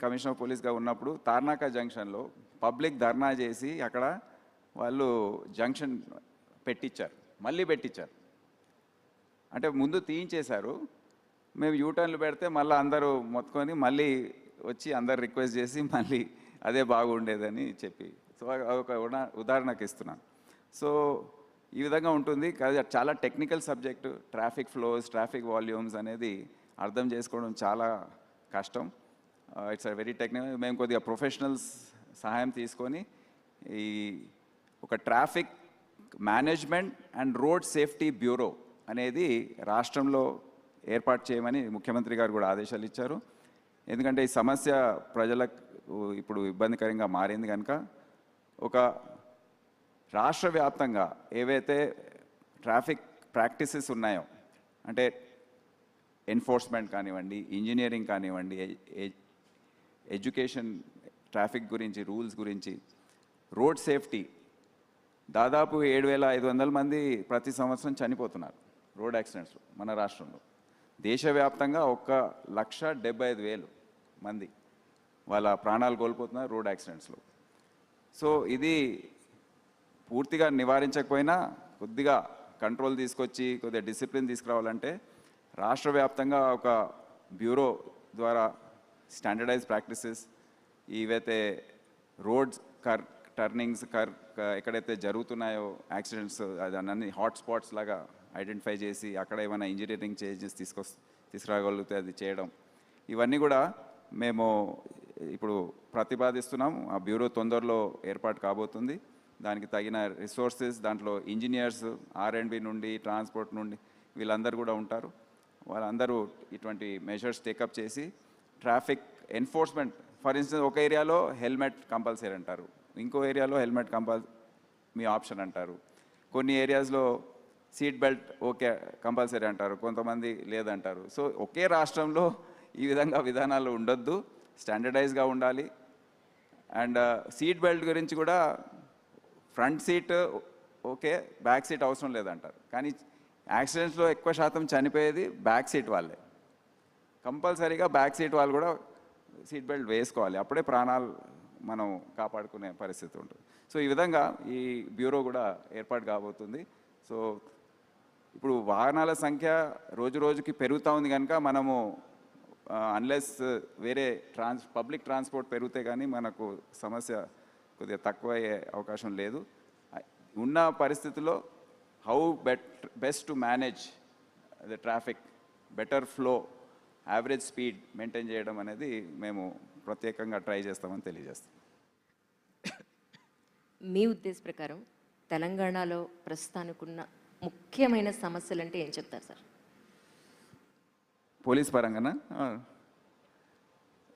Commissioner of పోలీస్గా ఉన్నప్పుడు తార్నాక జంక్షన్లో public ధర్నా చేసి అక్కడ వాళ్ళు జంక్షన్ పెట్టించారు, మళ్ళీ పెట్టించారు. అంటే ముందు తీయించేశారు, మేము యూటర్న్లు పెడితే మళ్ళీ అందరూ మొత్తుకొని మళ్ళీ వచ్చి అందరు రిక్వెస్ట్ చేసి మళ్ళీ అదే బాగుండేదని చెప్పి, సో ఒక ఉదాహరణకు ఇస్తున్నాను. సో ఈ విధంగా ఉంటుంది. చాలా technical subject, traffic flows, traffic volumes అనేది అర్థం చేసుకోవడం చాలా కష్టం. It's a very technical. మేము కొద్దిగా ప్రొఫెషనల్స్ సహాయం తీసుకొని ఈ ఒక traffic management and road safety bureau అనేది రాష్ట్రంలో ఏర్పాటు చేయమని ముఖ్యమంత్రి గారు కూడా ఆదేశాలు ఇచ్చారు. ఎందుకంటే ఈ సమస్య ప్రజలకు ఇప్పుడు ఇబ్బందికరంగా మారింది కనుక ఒక రాష్ట్ర వ్యాప్తంగా ఏవైతే ట్రాఫిక్ ప్రాక్టీసెస్ ఉన్నాయో, అంటే ఎన్ఫోర్స్మెంట్ కానివ్వండి, ఇంజనీరింగ్ కానివ్వండి, ఎడ్యుకేషన్, ట్రాఫిక్ గురించి, రూల్స్ గురించి, రోడ్ సేఫ్టీ, దాదాపు 7,500 మంది ప్రతి సంవత్సరం చనిపోతున్నారు రోడ్ యాక్సిడెంట్స్లో మన రాష్ట్రంలో. దేశవ్యాప్తంగా 1,75,000 మంది వాళ్ళ ప్రాణాలు కోల్పోతున్నారు రోడ్ యాక్సిడెంట్స్లో. సో ఇది పూర్తిగా నివారించకపోయినా కొద్దిగా కంట్రోల్ తీసుకొచ్చి కొద్దిగా డిసిప్లిన్ తీసుకురావాలంటే రాష్ట్ర వ్యాప్తంగా ఒక బ్యూరో ద్వారా స్టాండర్డైజ్ ప్రాక్టీసెస్, ఏవైతే రోడ్స్ టర్నింగ్స్ ఎక్కడైతే జరుగుతున్నాయో యాక్సిడెంట్స్, అన్ని హాట్స్పాట్స్ లాగా ఐడెంటిఫై చేసి అక్కడ ఏమైనా ఇంజనీరింగ్ చేంజెస్ తీసుకురాగలిగితే అది చేయడం, ఇవన్నీ కూడా మేము ఇప్పుడు ప్రతిపాదిస్తున్నాం. ఆ బ్యూరో తొందరలో ఏర్పాటు కాబోతుంది. దానికి తగిన రిసోర్సెస్, దాంట్లో ఇంజనీర్స్, R&B నుండి, ట్రాన్స్పోర్ట్ నుండి వీళ్ళందరూ కూడా ఉంటారు. వాళ్ళందరూ ఇటువంటి మెజర్స్ టేకప్ చేసి ట్రాఫిక్ ఎన్ఫోర్స్మెంట్, ఫర్ ఇన్స్టెన్స్ ఒక ఏరియాలో హెల్మెట్ కంపల్సరీ అంటారు, ఇంకో ఏరియాలో హెల్మెట్ మీ ఆప్షన్ అంటారు, కొన్ని ఏరియాస్లో సీట్ బెల్ట్ ఓకే కంపల్సరీ అంటారు, కొంతమంది లేదంటారు. సో ఒకే రాష్ట్రంలో ఈ విధంగా విధానాలు ఉండొద్దు, స్టాండర్డైజ్గా ఉండాలి. అండ్ సీట్ బెల్ట్ గురించి కూడా front seat okay, back seat అవసరం లేదంటారు. కానీ యాక్సిడెంట్స్లో ఎక్కువ శాతం చనిపోయేది బ్యాక్ సీట్ వాళ్ళే. కంపల్సరీగా బ్యాక్ సీట్ వాళ్ళు కూడా సీట్ బెల్ట్ వేసుకోవాలి, అప్పుడే ప్రాణాలు మనం కాపాడుకునే పరిస్థితి ఉంటుంది. సో ఈ విధంగా ఈ బ్యూరో కూడా ఏర్పాటు కాబోతుంది. సో ఇప్పుడు వాహనాల సంఖ్య రోజు రోజుకి పెరుగుతూ ఉంది కనుక మనము అన్లెస్ వేరే పబ్లిక్ ట్రాన్స్పోర్ట్ పెరిగితే కానీ మనకు సమస్య కొద్దిగా తక్కువ అయ్యే అవకాశం లేదు. ఉన్న పరిస్థితుల్లో how best to manage the traffic, better flow, average speed maintain చేయడం అనేది మేము ప్రత్యేకంగా ట్రై చేస్తామని తెలియజేస్తాం. మీ ఉద్దేశ ప్రకారం తెలంగాణలో ప్రస్తుతానికున్న ముఖ్యమైన సమస్యలు అంటే ఏం చెప్తారు సార్? పోలీస్ పరంగానా?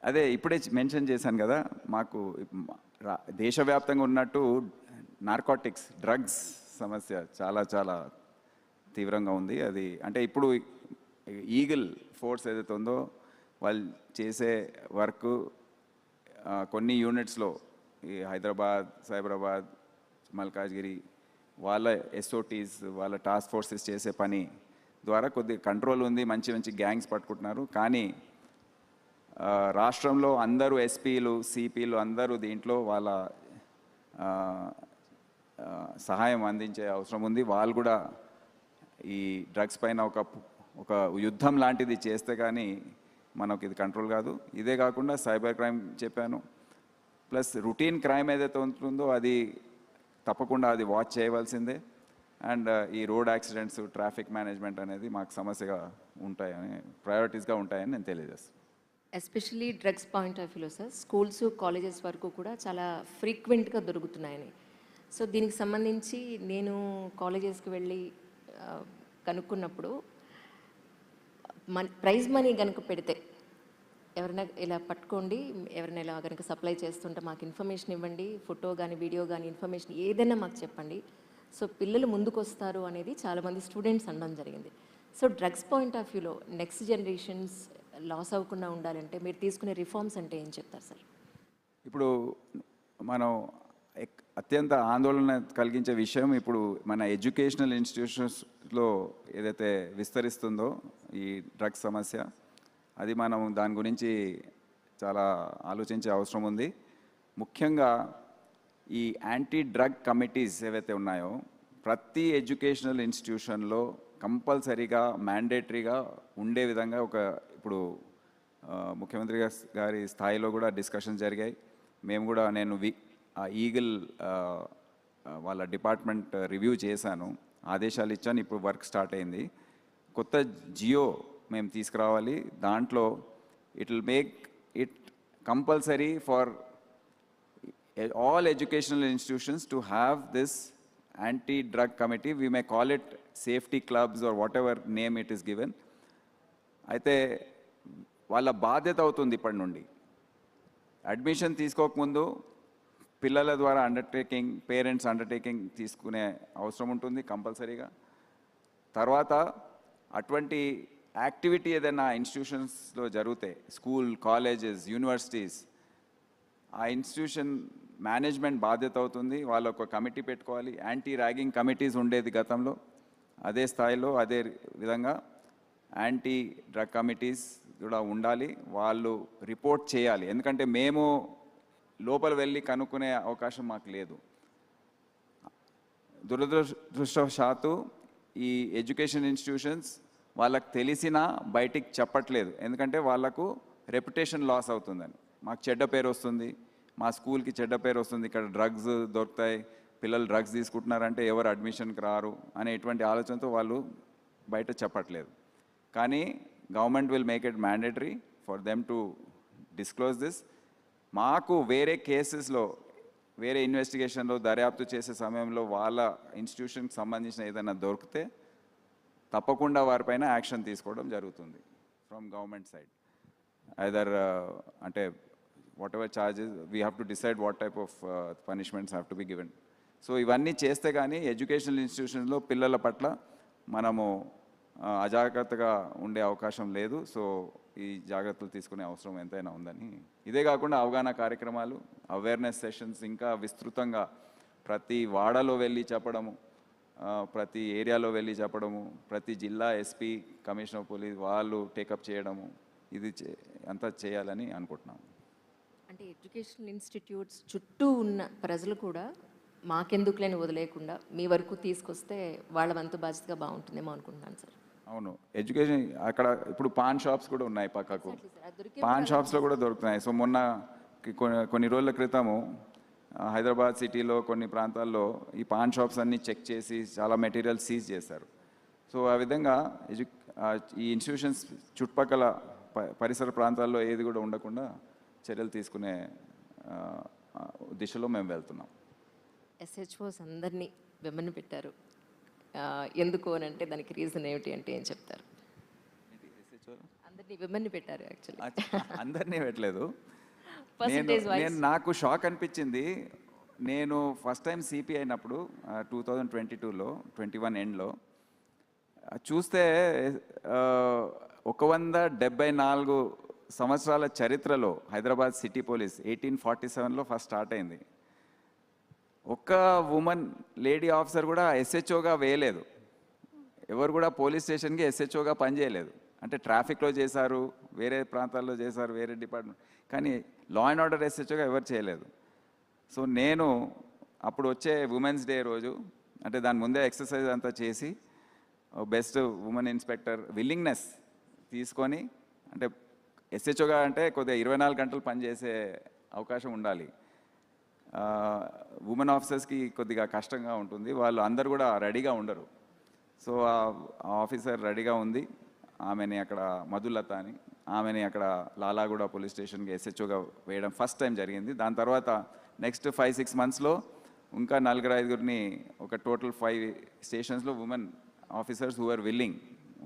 అదే ఇప్పుడే మెన్షన్ చేశాను కదా, మాకు దేశవ్యాప్తంగా ఉన్నట్టు నార్కోటిక్స్, డ్రగ్స్ సమస్య చాలా చాలా తీవ్రంగా ఉంది. అది అంటే ఇప్పుడు ఈగిల్ ఫోర్స్ ఏదైతే ఉందో వాళ్ళు చేసే వర్క్ కొన్ని యూనిట్స్లో ఈ హైదరాబాద్, సైబరాబాద్, మల్కాజ్గిరి వాళ్ళ SOTs, వాళ్ళ టాస్క్ ఫోర్సెస్ చేసే పని ద్వారా కొద్దిగా కంట్రోల్ ఉంది, మంచి మంచి గ్యాంగ్స్ పట్టుకుంటున్నారు. కానీ రాష్ట్రంలో అందరూ SPలు, CPలు అందరూ దీంట్లో వాళ్ళ సహాయం అందించే అవసరం ఉంది. వాళ్ళు కూడా ఈ డ్రగ్స్ పైన ఒక యుద్ధం లాంటిది చేస్తే కానీ మనకు ఇది కంట్రోల్ కాదు. ఇదే కాకుండా సైబర్ క్రైమ్ చెప్పాను, ప్లస్ రొటీన్ క్రైమ్ ఏదైతే ఉంటుందో అది తప్పకుండా అది వాచ్ చేయవలసిందే. అండ్ ఈ రోడ్ యాక్సిడెంట్స్, ట్రాఫిక్ మేనేజ్మెంట్ అనేది మాకు సమస్యగా ఉంటాయని, ప్రయారిటీస్గా ఉంటాయని నేను తెలియజేస్తాను. ఎస్పెషల్లీ డ్రగ్స్ పాయింట్ ఆఫ్ వ్యూలో సార్, స్కూల్స్, కాలేజెస్ వరకు కూడా చాలా ఫ్రీక్వెంట్గా దొరుకుతున్నాయని. సో దీనికి సంబంధించి నేను కాలేజెస్కి వెళ్ళి కనుక్కున్నప్పుడు ప్రైజ్ మనీ కనుక పెడితే, ఎవరైనా ఇలా పట్టుకోండి, ఎవరైనా ఇలా కనుక సప్లై చేస్తుంటే మాకు ఇన్ఫర్మేషన్ ఇవ్వండి, ఫోటో కానీ వీడియో కానీ ఇన్ఫర్మేషన్ ఏదైనా మాకు చెప్పండి, సో పిల్లలు ముందుకు వస్తారు అనేది చాలామంది స్టూడెంట్స్ అనడం జరిగింది. సో డ్రగ్స్ పాయింట్ ఆఫ్ వ్యూలో నెక్స్ట్ జనరేషన్స్ లాస్ అవ్వకుండా ఉండాలంటే మీరు తీసుకునే రిఫార్మ్స్ అంటే ఏం చెప్తారు సార్? ఇప్పుడు మనం అత్యంత ఆందోళన కలిగించే విషయం ఇప్పుడు మన ఎడ్యుకేషనల్ ఇన్స్టిట్యూషన్స్లో ఏదైతే విస్తరిస్తుందో ఈ డ్రగ్స్ సమస్య, అది మనం దాని గురించి చాలా ఆలోచించే అవసరం ఉంది. ముఖ్యంగా ఈ యాంటీ డ్రగ్ కమిటీస్ ఏవైతే ఉన్నాయో ప్రతి ఎడ్యుకేషనల్ ఇన్స్టిట్యూషన్లో కంపల్సరీగా మ్యాండేటరీగా ఉండే విధంగా ఇప్పుడు ముఖ్యమంత్రి గారి స్థాయిలో కూడా డిస్కషన్ జరిగాయి. మేము కూడా నేను ఈగిల్ వాళ్ళ డిపార్ట్మెంట్ రివ్యూ చేశాను, ఆదేశాలు ఇచ్చాను. ఇప్పుడు వర్క్ స్టార్ట్ అయింది. కొత్త జియో మేము తీసుకురావాలి. దాంట్లో it will make it compulsory for all educational institutions to have this anti-drug committee. We may call it safety clubs or whatever name it is given. అయితే వాళ్ళ బాధ్యత అవుతుంది ఇప్పటి నుండి. అడ్మిషన్ తీసుకోకముందు పిల్లల ద్వారా అండర్టేకింగ్, పేరెంట్స్ అండర్టేకింగ్ తీసుకునే అవసరం ఉంటుంది కంపల్సరీగా. తర్వాత అటువంటి యాక్టివిటీ ఏదైనా ఇన్స్టిట్యూషన్స్లో జరిగితే, స్కూల్, కాలేజెస్, యూనివర్సిటీస్, ఆ ఇన్స్టిట్యూషన్ మేనేజ్మెంట్ బాధ్యత అవుతుంది. వాళ్ళు ఒక కమిటీ పెట్టుకోవాలి. యాంటీ ర్యాగింగ్ కమిటీస్ ఉండేది గతంలో, అదే స్థాయిలో అదే విధంగా యాంటీ డ్రగ్ కమిటీస్ కూడా ఉండాలి. వాళ్ళు రిపోర్ట్ చేయాలి. ఎందుకంటే మేము లోపల వెళ్ళి కనుక్కునే అవకాశం మాకు లేదు. దురదృష్టవశాత్తు ఈ ఎడ్యుకేషన్ ఇన్స్టిట్యూషన్స్ వాళ్ళకి తెలిసినా బయటికి చెప్పట్లేదు. ఎందుకంటే వాళ్ళకు రెప్యుటేషన్ లాస్ అవుతుందని. మాకు చెడ్డ పేరు వస్తుంది, మా స్కూల్కి చెడ్డ పేరు వస్తుంది, ఇక్కడ డ్రగ్స్ దొరుకుతాయి, పిల్లలు డ్రగ్స్ తీసుకుంటున్నారంటే ఎవరు అడ్మిషన్కి రారు అనే ఇటువంటి ఆలోచనతో వాళ్ళు బయట చెప్పట్లేదు. కానీ government will make it mandatory for them to disclose this. మాకు వేరే కేసెస్లో, వేరే ఇన్వెస్టిగేషన్లో దర్యాప్తు చేసే సమయంలో వాళ్ళ ఇన్స్టిట్యూషన్కి సంబంధించిన ఏదైనా దొరికితే తప్పకుండా వారిపైన యాక్షన్ తీసుకోవడం జరుగుతుంది ఫ్రమ్ గవర్నమెంట్ సైడ్. either అంటే whatever charges we have to decide what type of punishments have to be given. So ఇవన్నీ చేస్తే కానీ ఎడ్యుకేషనల్ ఇన్స్టిట్యూషన్లో పిల్లల పట్ల మనము అజాగ్రత్తగా ఉండే అవకాశం లేదు. సో ఈ జాగ్రత్తలు తీసుకునే అవసరం ఎంతైనా ఉందని. ఇదే కాకుండా అవగాహన కార్యక్రమాలు, అవేర్నెస్ సెషన్స్ ఇంకా విస్తృతంగా ప్రతి వాడలో వెళ్ళి చెప్పడము, ప్రతి ఏరియాలో వెళ్ళి చెప్పడము, ప్రతి జిల్లా ఎస్పీ, కమిషనర్ ఆఫ్ పోలీస్ వాళ్ళు టేకప్ చేయడము, ఇది అంతా చేయాలని అనుకుంటున్నాం. అంటే ఎడ్యుకేషనల్ ఇన్స్టిట్యూట్స్ చుట్టూ ఉన్న ప్రజలు కూడా మాకెందుకులేని వదిలేకుండా మీ వరకు తీసుకొస్తే వాళ్ళ వంతు బాధ్యతగా బాగుంటుందేమో అనుకుంటున్నాను సార్. అవును, ఎడ్యుకేషన్ అక్కడ ఇప్పుడు పాన్ షాప్స్ కూడా ఉన్నాయి పక్కకు, పాన్ షాప్స్లో కూడా దొరుకుతున్నాయి. సో మొన్న కొన్ని రోజుల క్రితము హైదరాబాద్ సిటీలో కొన్ని ప్రాంతాల్లో ఈ పాన్ షాప్స్ అన్నీ చెక్ చేసి చాలా మెటీరియల్ సీజ్ చేశారు. సో ఆ విధంగా ఈ ఇన్స్టిట్యూషన్స్ చుట్టుపక్కల పరిసర ప్రాంతాల్లో ఏది కూడా ఉండకుండా చర్యలు తీసుకునే దిశలో మేము వెళ్తున్నాం. ఎస్హెచ్ఓస్ అందరినీ విమన్ పెట్టారు, ఎందుకు అని అంటే దానికి రీజన్ ఏమిటి అంటే ఏం చెప్తారు? అందరినీ విమన్ పెట్టారు. యాక్చువల్లీ అందరినీ పెట్టలేదు. నేను నాకు షాక్ అనిపించింది. నేను ఫస్ట్ టైం సిపి అయినప్పుడు 2022లో 21 ఎండ్లో చూస్తే 174 సంవత్సరాల చరిత్రలో హైదరాబాద్ సిటీ పోలీస్ 1847లో ఫస్ట్ స్టార్ట్ అయింది. ఒక్క ఉమెన్ లేడీ ఆఫీసర్ కూడా ఎస్హెచ్ఓగా వేయలేదు. ఎవరు కూడా పోలీస్ స్టేషన్కి ఎస్హెచ్ఓగా పనిచేయలేదు. అంటే ట్రాఫిక్లో చేశారు, వేరే ప్రాంతాల్లో చేశారు, వేరే డిపార్ట్మెంట్, కానీ లా అండ్ ఆర్డర్ ఎస్హెచ్ఓగా ఎవరు చేయలేదు. సో నేను అప్పుడు వచ్చే ఉమెన్స్ డే రోజు, అంటే దాని ముందే ఎక్సర్సైజ్ అంతా చేసి బెస్ట్ ఉమెన్ ఇన్స్పెక్టర్ విల్లింగ్నెస్ తీసుకొని, అంటే ఎస్హెచ్ఓగా అంటే కొద్దిగా 24 గంటలు పనిచేసే అవకాశం ఉండాలి. ఉమెన్ ఆఫీసర్స్కి కొద్దిగా కష్టంగా ఉంటుంది, వాళ్ళు అందరు కూడా రెడీగా ఉండరు. సో ఆ ఆఫీసర్ రెడీగా ఉంది. ఆమెని అక్కడ మధులత అని, ఆమెని అక్కడ లాలాగూడ పోలీస్ స్టేషన్కి ఎస్హెచ్ఓగా వేయడం ఫస్ట్ టైం జరిగింది. దాని తర్వాత నెక్స్ట్ 5-6 మంత్స్లో ఇంకా 4-5 ఒక టోటల్ 5 స్టేషన్స్లో women officers who are willing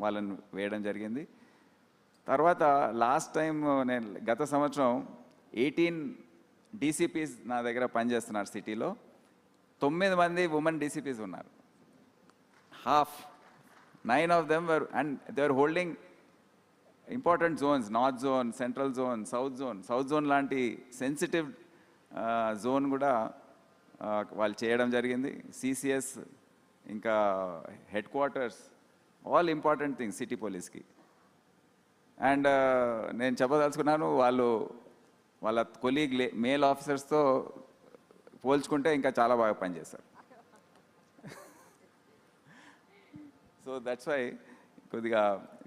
వాళ్ళని వేయడం జరిగింది. తర్వాత లాస్ట్ టైం నేను గత సంవత్సరం 18 డీసీపీస్ నా దగ్గర పనిచేస్తున్నారు సిటీలో. 9 మంది ఉమెన్ డీసీపీస్ ఉన్నారు. half 9 of them were, and they were holding important zones, north zone, central zone, south zone. South zone లాంటి సెన్సిటివ్ జోన్ కూడా వాళ్ళు చేయడం జరిగింది. సిసిఎస్ ఇంకా head quarters, all important things city పోలీస్కి. అండ్ నేను చెప్పదలుచుకున్నాను, వాళ్ళు వాళ్ళ కొలీగ్ మేల్ ఆఫీసర్స్తో పోల్చుకుంటే ఇంకా చాలా బాగా పనిచేస్తారు. సో దట్స్ వై కొద్దిగా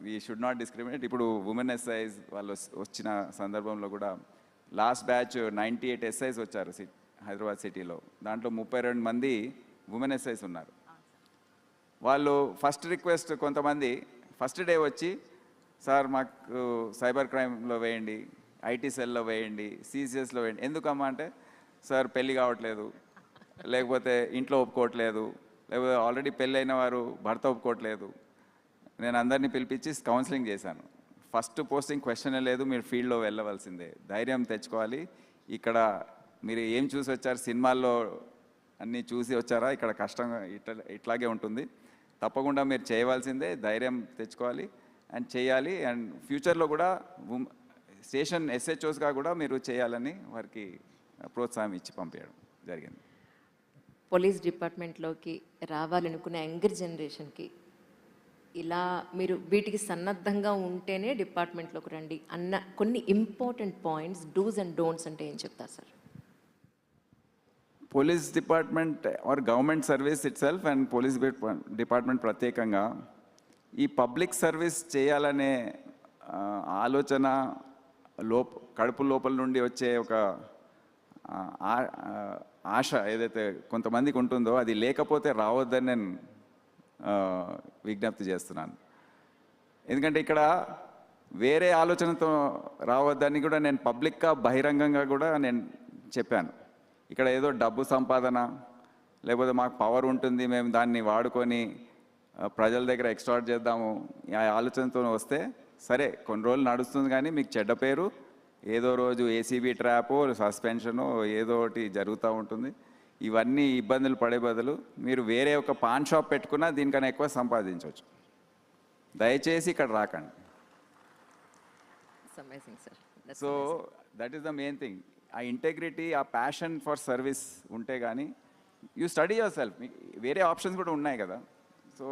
వీ షుడ్ నాట్ డిస్క్రిమినేట్. ఇప్పుడు ఉమెన్ ఎస్ఐస్ వాళ్ళు వచ్చిన సందర్భంలో కూడా లాస్ట్ బ్యాచ్ 98 ఎస్ఐస్ వచ్చారు హైదరాబాద్ సిటీలో. దాంట్లో 32 మంది ఉమెన్ ఎస్ఐస్ ఉన్నారు. వాళ్ళు ఫస్ట్ రిక్వెస్ట్ కొంతమంది ఫస్ట్ డే వచ్చి, సార్ మాకు సైబర్ క్రైమ్లో వేయండి, ఐటీ సెల్లో వేయండి, సిసిఎస్లో వేయండి. ఎందుకమ్మా అంటే, సార్ పెళ్ళి కావట్లేదు, లేకపోతే ఇంట్లో ఒప్పుకోవట్లేదు, లేకపోతే ఆల్రెడీ పెళ్ళి అయిన వారు భర్త ఒప్పుకోవట్లేదు. నేను అందరినీ పిలిపించి కౌన్సిలింగ్ చేశాను. ఫస్ట్ పోస్టింగ్ క్వశ్చన్ లేదు, మీరు ఫీల్డ్లో వెళ్ళవలసిందే, ధైర్యం తెచ్చుకోవాలి. ఇక్కడ మీరు ఏం చూసి వచ్చారు, సినిమాల్లో అన్నీ చూసి వచ్చారా, ఇక్కడ కష్టంగా ఇట్లాగే ఉంటుంది, తప్పకుండా మీరు చేయవలసిందే, ధైర్యం తెచ్చుకోవాలి అండ్ చేయాలి. అండ్ ఫ్యూచర్లో కూడా స్టేషన్ ఎస్హెచ్ఓస్గా కూడా మీరు చేయాలని వారికి ప్రోత్సాహం ఇచ్చి పంపించడం జరిగింది. పోలీస్ డిపార్ట్మెంట్లోకి రావాలనుకునే యంగర్ జనరేషన్కి ఇలా మీరు వీటికి సన్నద్ధంగా ఉంటేనే డిపార్ట్మెంట్లోకి రండి అన్న కొన్ని important points, dos and don'ts అంటే ఏం చెప్తారు sir? Police department or government service itself and police department ప్రత్యేకంగా ఈ పబ్లిక్ సర్వీస్ చేయాలనే ఆలోచన కడుపు లోపల నుండి వచ్చే ఒక ఆశ ఏదైతే కొంతమందికి ఉంటుందో అది లేకపోతే రావద్దని నేను విజ్ఞప్తి చేస్తున్నాను. ఎందుకంటే ఇక్కడ వేరే ఆలోచనతో రావద్దని కూడా నేను పబ్లిక్గా బహిరంగంగా కూడా నేను చెప్పాను. ఇక్కడ ఏదో డబ్బు సంపాదన లేకపోతే మాకు పవర్ ఉంటుంది, మేము దాన్ని వాడుకొని ప్రజల దగ్గర ఎక్స్ట్రాక్ట్ చేద్దాము ఆ ఆలోచనతో వస్తే సరే కొన్ని రోజులు నడుస్తుంది, కానీ మీకు చెడ్డ పేరు, ఏదో రోజు ఏసీబీ ట్రాపో సస్పెన్షను ఏదో ఒకటి జరుగుతూ ఉంటుంది. ఇవన్నీ ఇబ్బందులు పడే బదులు మీరు వేరే ఒక పాన్ షాప్ పెట్టుకున్నా దీనికన్నా ఎక్కువ సంపాదించవచ్చు. దయచేసి ఇక్కడ రాకండి. So that is the main thing. ఆ ఇంటెగ్రిటీ, ఆ ప్యాషన్ ఫర్ సర్వీస్ ఉంటే కానీ యూ స్టడీ యువర్ సెల్ఫ్. వేరే ఆప్షన్స్ కూడా ఉన్నాయి కదా. సో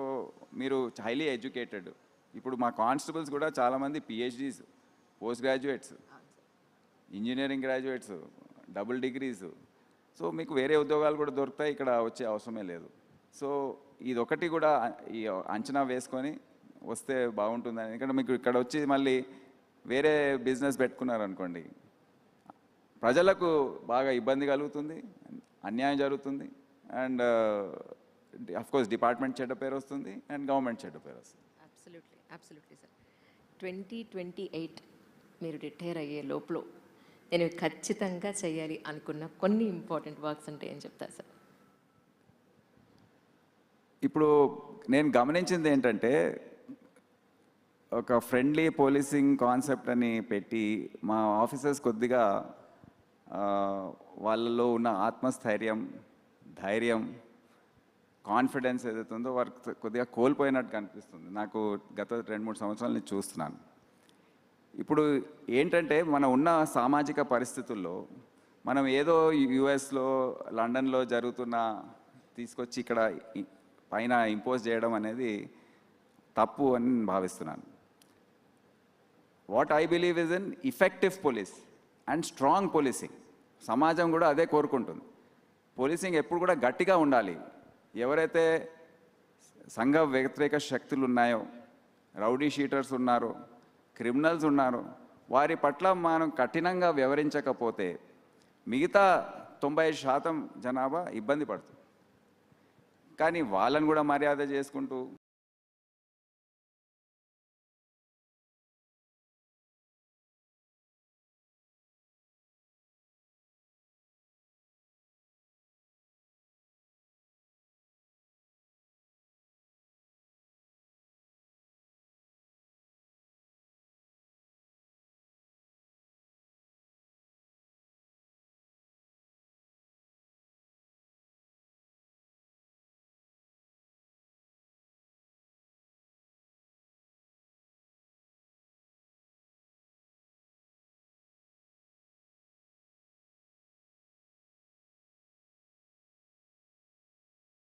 మీరు హైలీ ఎడ్యుకేటెడ్. ఇప్పుడు మా కానిస్టేబుల్స్ కూడా చాలామంది PhDs, post graduates, engineering graduates, double degrees. So మీకు వేరే ఉద్యోగాలు కూడా దొరుకుతాయి, ఇక్కడ వచ్చే అవసరమే లేదు. సో ఇదొకటి కూడా ఈ అంచనా వేసుకొని వస్తే బాగుంటుందని. ఎందుకంటే మీకు ఇక్కడ వచ్చి మళ్ళీ వేరే బిజినెస్ పెట్టుకున్నారనుకోండి, ప్రజలకు బాగా ఇబ్బంది కలుగుతుంది, అన్యాయం జరుగుతుంది, అండ్ అఫ్కోర్స్ డిపార్ట్మెంట్ చెడ్డ పేరు వస్తుంది అండ్ గవర్నమెంట్ చెడ్డ పేరు వస్తుంది. Absolutely sir. 2028 మీరు రిటైర్ అయ్యే లోపల నేను ఖచ్చితంగా చేయాలి అనుకున్న కొన్ని ఇంపార్టెంట్ వర్క్స్ అంటే ఏం చెప్తారు సార్? ఇప్పుడు నేను గమనించింది ఏంటంటే, ఒక ఫ్రెండ్లీ పోలీసింగ్ కాన్సెప్ట్ అని పెట్టి మా ఆఫీసర్స్ కొద్దిగా వాళ్ళలో ఉన్న ఆత్మస్థైర్యం, ధైర్యం, కాన్ఫిడెన్స్ ఏదైతే ఉందో వారికి కొద్దిగా కోల్పోయినట్టు కనిపిస్తుంది. నాకు గత 2-3 సంవత్సరాల నుంచి చూస్తున్నాను. ఇప్పుడు ఏంటంటే మనం ఉన్న సామాజిక పరిస్థితుల్లో మనం ఏదో యుఎస్లో, లండన్లో జరుగుతున్న తీసుకొచ్చి ఇక్కడ పైన ఇంపోజ్ చేయడం అనేది తప్పు అని భావిస్తున్నాను. What I believe is in effective police and strong policing. సమాజం కూడా అదే కోరుకుంటుంది. పోలీసింగ్ ఎప్పుడు కూడా గట్టిగా ఉండాలి. ఎవరైతే సంఘ వ్యతిరేక శక్తులు ఉన్నాయో, రౌడీ షీటర్స్ ఉన్నారో, క్రిమినల్స్ ఉన్నారో, వారి పట్ల మనం కఠినంగా వ్యవహరించకపోతే మిగతా 90% జనాభా ఇబ్బంది పడుతుంది. కానీ వాళ్ళని కూడా మర్యాద చేసుకుంటూ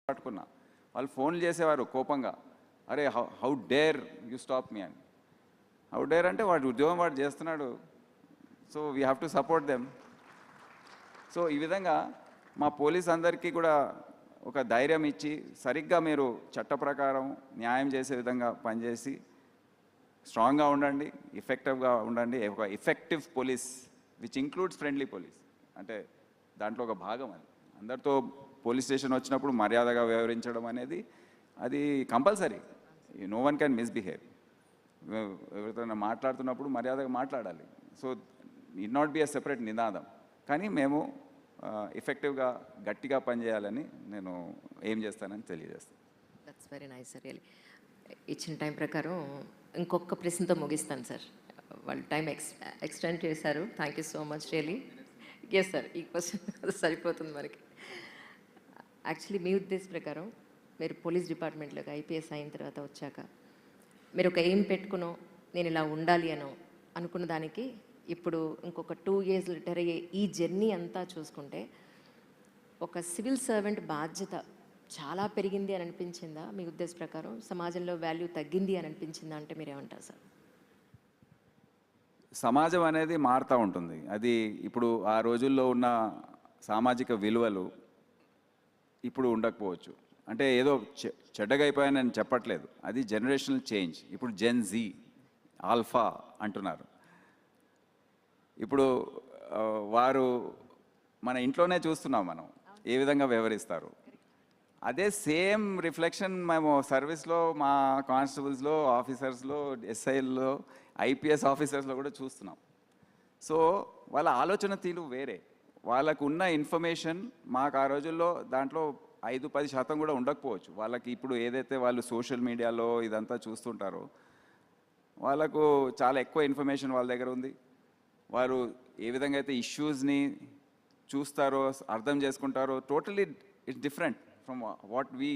పట్టుకున్నా. వాళ్ళు ఫోన్లు చేసేవారు కోపంగా, అరే how dare you stop me అని. హౌ డేర్ అంటే వాడు ఉద్యోగం వాడు చేస్తున్నాడు, so we have to support them. So ఈ విధంగా మా పోలీస్ అందరికీ కూడా ఒక ధైర్యం ఇచ్చి సరిగ్గా మీరు చట్ట ప్రకారం న్యాయం చేసే విధంగా పనిచేసి స్ట్రాంగ్గా ఉండండి, ఎఫెక్టివ్గా ఉండండి. ఒక effective police which includes friendly police, అంటే దాంట్లో ఒక భాగం అది. అందరితో పోలీస్ స్టేషన్ వచ్చినప్పుడు మర్యాదగా వ్యవహరించడం అనేది అది compulsory. No one can misbehave. ఎవరితో మాట్లాడుతున్నప్పుడు మర్యాదగా మాట్లాడాలి. So it not be a separate నినాదం. కానీ మేము ఎఫెక్టివ్గా గట్టిగా పనిచేయాలని నేను ఏం చేస్తానని తెలియజేస్తాను. That's very nice sir. Really ఇచ్చిన టైం ప్రకారం ఇంకొక ప్రశ్నతో ముగిస్తాను సార్. వాళ్ళు టైం ఎక్స్టెండ్ చేశారు. Thank you so much really. Yes sir, ఈ క్వశ్చన్ సరిపోతుంది మనకి. యాక్చువల్లీ మీ ఉద్దేశం ప్రకారం మీరు పోలీస్ డిపార్ట్మెంట్లోకి ఐపీఎస్ అయిన తర్వాత వచ్చాక మీరు ఒక ఎయిమ్ పెట్టుకునో నేను ఇలా ఉండాలి అనో అనుకున్న దానికి ఇప్పుడు ఇంకొక 2 years రిటైర్ అయ్యే ఈ జర్నీ అంతా చూసుకుంటే ఒక సివిల్ సర్వెంట్ బాధ్యత చాలా పెరిగింది అని అనిపించిందా మీ ఉద్దేశ ప్రకారం? సమాజంలో వాల్యూ తగ్గింది అని అనిపించిందా అంటే మీరేమంటారు సార్? సమాజం అనేది మారుతూ ఉంటుంది. అది ఇప్పుడు ఆ రోజుల్లో ఉన్న సామాజిక విలువలు ఇప్పుడు ఉండకపోవచ్చు. అంటే ఏదో చెడ్డగా అయిపోయాయని నేను చెప్పట్లేదు. అది జనరేషనల్ చేంజ్. ఇప్పుడు జెన్ జీ, ఆల్ఫా అంటున్నారు. ఇప్పుడు వారు మన ఇంట్లోనే చూస్తున్నాం మనం ఏ విధంగా వ్యవహరిస్తారు. అదే సేమ్ రిఫ్లెక్షన్ మేము సర్వీస్లో మా కానిస్టేబుల్స్లో, ఆఫీసర్స్లో, ఎస్ఐల్లో, ఐపీఎస్ ఆఫీసర్స్లో కూడా చూస్తున్నాం. సో వాళ్ళ ఆలోచన తీరు వేరే. వాళ్ళకు ఉన్న ఇన్ఫర్మేషన్ మాకు ఆ రోజుల్లో దాంట్లో 5-10% కూడా ఉండకపోవచ్చు. వాళ్ళకి ఇప్పుడు ఏదైతే వాళ్ళు సోషల్ మీడియాలో ఇదంతా చూస్తుంటారో వాళ్ళకు చాలా ఎక్కువ ఇన్ఫర్మేషన్ వాళ్ళ దగ్గర ఉంది. వారు ఏ విధంగా అయితే ఇష్యూస్ని చూస్తారో, అర్థం చేసుకుంటారో, totally it's different from what we